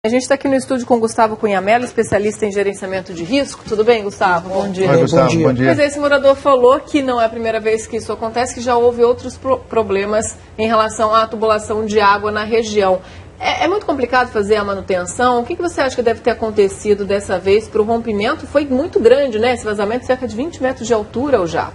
A gente está aqui no estúdio com o Gustavo Cunha Mello, especialista em gerenciamento de risco. Tudo bem, Gustavo? Bom dia. Oi, Gustavo, bom dia. Pois é, esse morador falou que não é a primeira vez que isso acontece, que já houve outros problemas em relação à tubulação de água na região. É muito complicado fazer a manutenção? O que você acha que deve ter acontecido dessa vez para o rompimento? Foi muito grande, né? Esse vazamento, cerca de 20 metros de altura, o jato.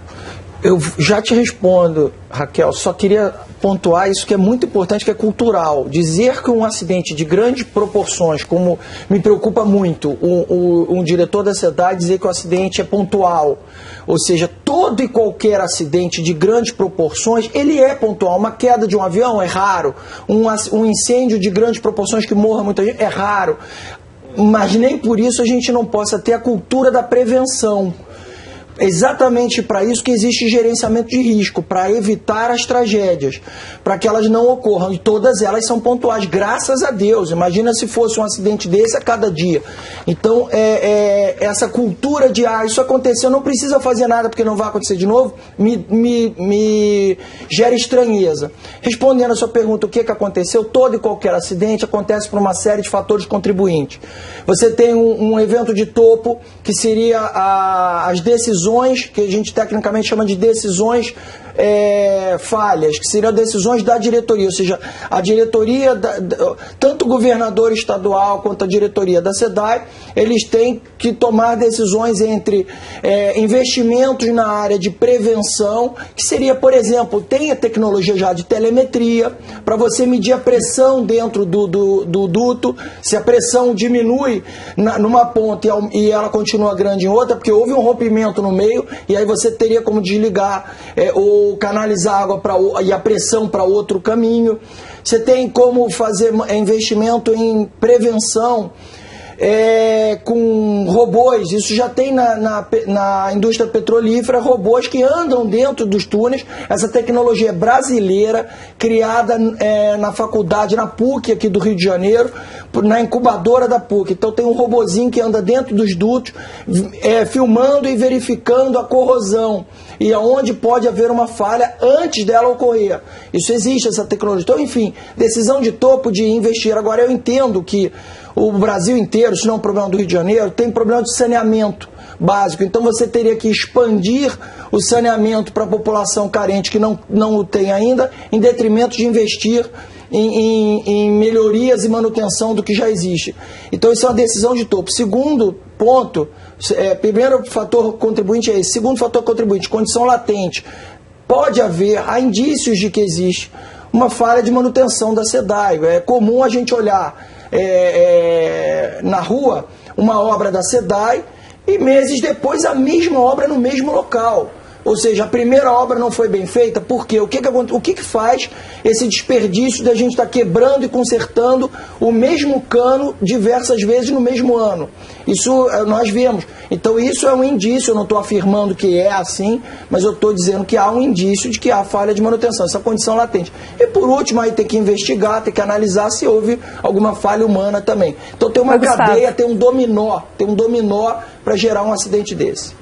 Eu já te respondo, Raquel, só queria pontuar isso que é muito importante, que é cultural. Dizer que um acidente de grandes proporções, como me preocupa muito, um diretor da SEDAI dizer que o acidente é pontual, ou seja, todo e qualquer acidente de grandes proporções, ele é pontual. Uma queda de um avião é raro, um incêndio de grandes proporções que morra muita gente é raro, mas nem por isso a gente não possa ter a cultura da prevenção. Exatamente para isso que existe gerenciamento de risco, para evitar as tragédias, para que elas não ocorram. E todas elas são pontuais, graças a Deus. Imagina se fosse um acidente desse a cada dia. Então, essa cultura de, isso aconteceu, não precisa fazer nada porque não vai acontecer de novo, me gera estranheza. Respondendo a sua pergunta, o que aconteceu? Todo e qualquer acidente acontece por uma série de fatores contribuintes. Você tem um evento de topo, que seria as decisões, que a gente tecnicamente chama de decisões falhas, que seriam decisões da diretoria, ou seja, a diretoria, tanto o governador estadual quanto a diretoria da SEDAI, eles têm que tomar decisões entre investimentos na área de prevenção, que seria, por exemplo, tem a tecnologia já de telemetria, para você medir a pressão dentro do duto, se a pressão diminui numa ponta e ela continua grande em outra, porque houve um rompimento no meio, e aí você teria como desligar ou canalizar água e a pressão para outro caminho. Você tem como fazer investimento em prevenção com robôs. Isso já tem na indústria petrolífera, robôs que andam dentro dos túneis. Essa tecnologia é brasileira, criada na faculdade, na PUC aqui do Rio de Janeiro, na incubadora da PUC. Então tem um robozinho que anda dentro dos dutos, filmando e verificando a corrosão e aonde pode haver uma falha antes dela ocorrer. Isso existe, essa tecnologia. Então, enfim, decisão de topo de investir. Agora, eu entendo que o Brasil inteiro, se não é um problema do Rio de Janeiro, tem problema de saneamento básico. Então você teria que expandir o saneamento para a população carente que não o tem ainda, em detrimento de investir em melhorias e manutenção do que já existe. Então isso é uma decisão de topo. Segundo ponto, primeiro fator contribuinte é esse. Segundo fator contribuinte, condição latente. Pode haver, há indícios de que existe uma falha de manutenção da SEDAI. É comum a gente olhar na rua uma obra da SEDAI e meses depois a mesma obra no mesmo local. Ou seja, a primeira obra não foi bem feita, por quê? O que faz esse desperdício da gente estar quebrando e consertando o mesmo cano diversas vezes no mesmo ano? Isso nós vemos. Então isso é um indício, eu não estou afirmando que é assim, mas eu estou dizendo que há um indício de que há falha de manutenção, essa condição latente. E por último, aí tem que investigar, tem que analisar se houve alguma falha humana também. Então tem uma cadeia, tem um dominó para gerar um acidente desse.